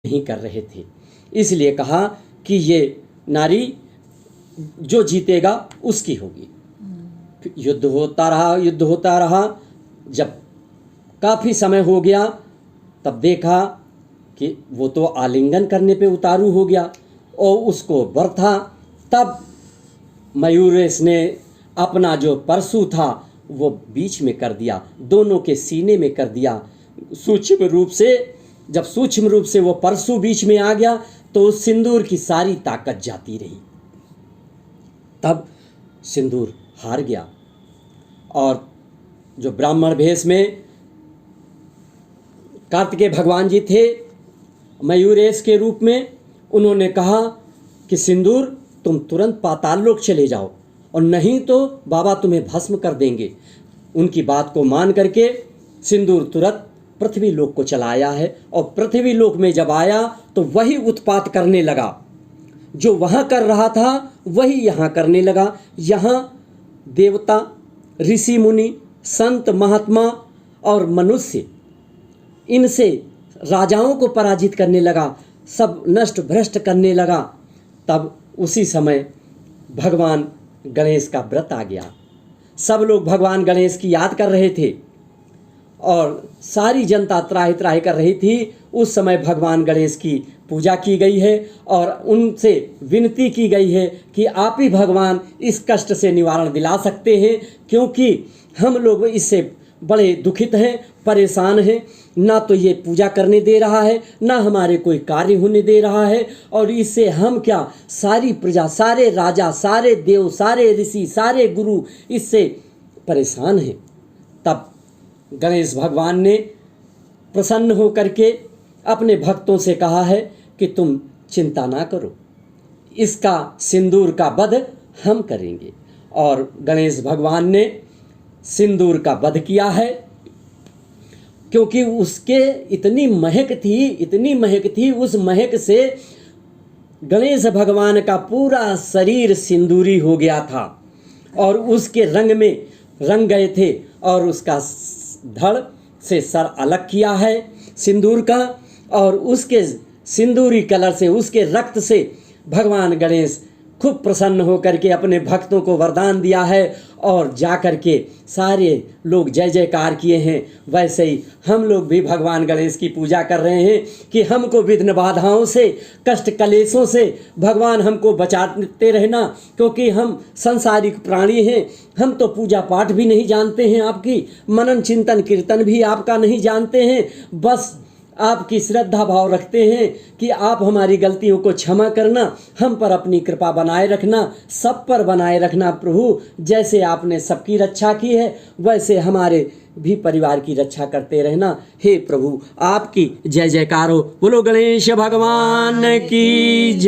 नहीं कर रहे थे। इसलिए कहा कि ये नारी जो जीतेगा उसकी होगी। युद्ध होता रहा। जब काफ़ी समय हो गया तब देखा कि वो तो आलिंगन करने पे उतारू हो गया और उसको वर था। तब मयूरेश ने अपना जो परशु था वो बीच में कर दिया, दोनों के सीने में कर दिया सूक्ष्म रूप से। जब सूक्ष्म रूप से वो परशु बीच में आ गया तो उस सिंदूर की सारी ताकत जाती रही। तब सिंदूर हार गया और जो ब्राह्मण भेष में कार्तिकेय भगवान जी थे मयूरेश के रूप में, उन्होंने कहा कि सिंदूर तुम तुरंत पाताल लोक चले जाओ और नहीं तो बाबा तुम्हें भस्म कर देंगे। उनकी बात को मान करके सिंदूर तुरंत पृथ्वी लोक को चला आया है और पृथ्वी लोक में जब आया तो वही उत्पात करने लगा। जो वहाँ कर रहा था वही यहाँ करने लगा। यहाँ देवता, ऋषि मुनि, संत महात्मा और मनुष्य, इनसे राजाओं को पराजित करने लगा, सब नष्ट भ्रष्ट करने लगा। तब उसी समय भगवान गणेश का व्रत आ गया। सब लोग भगवान गणेश की याद कर रहे थे और सारी जनता त्राहि त्राहि कर रही थी। उस समय भगवान गणेश की पूजा की गई है और उनसे विनती की गई है कि आप ही भगवान इस कष्ट से निवारण दिला सकते हैं, क्योंकि हम लोग इससे बड़े दुखित हैं, परेशान हैं। ना तो ये पूजा करने दे रहा है, ना हमारे कोई कार्य होने दे रहा है, और इससे हम क्या, सारी प्रजा, सारे राजा, सारे देव, सारे ऋषि, सारे गुरु इससे परेशान हैं। तब गणेश भगवान ने प्रसन्न होकर के अपने भक्तों से कहा है कि तुम चिंता ना करो, इसका सिंदूर का वध हम करेंगे। और गणेश भगवान ने सिंदूर का वध किया है, क्योंकि उसके इतनी महक थी, उस महक से गणेश भगवान का पूरा शरीर सिंदूरी हो गया था और उसके रंग में रंग गए थे। और उसका धड़ से सर अलग किया है सिंदूर का, और उसके सिंदूरी कलर से, उसके रक्त से भगवान गणेश खूब प्रसन्न होकर के अपने भक्तों को वरदान दिया है और जा कर के सारे लोग जय जयकार किए हैं। वैसे ही हम लोग भी भगवान गणेश की पूजा कर रहे हैं कि हमको विघ्न बाधाओं से, कष्ट कलेशों से भगवान हमको बचाते रहना, क्योंकि हम सांसारिक प्राणी हैं। हम तो पूजा पाठ भी नहीं जानते हैं आपकी, मनन चिंतन कीर्तन भी आपका नहीं जानते हैं। बस आपकी श्रद्धा भाव रखते हैं कि आप हमारी गलतियों को क्षमा करना, हम पर अपनी कृपा बनाए रखना, सब पर बनाए रखना प्रभु। जैसे आपने सबकी रक्षा की है वैसे हमारे भी परिवार की रक्षा करते रहना। हे प्रभु, आपकी जय जयकार हो। बोलो गणेश भगवान की जय।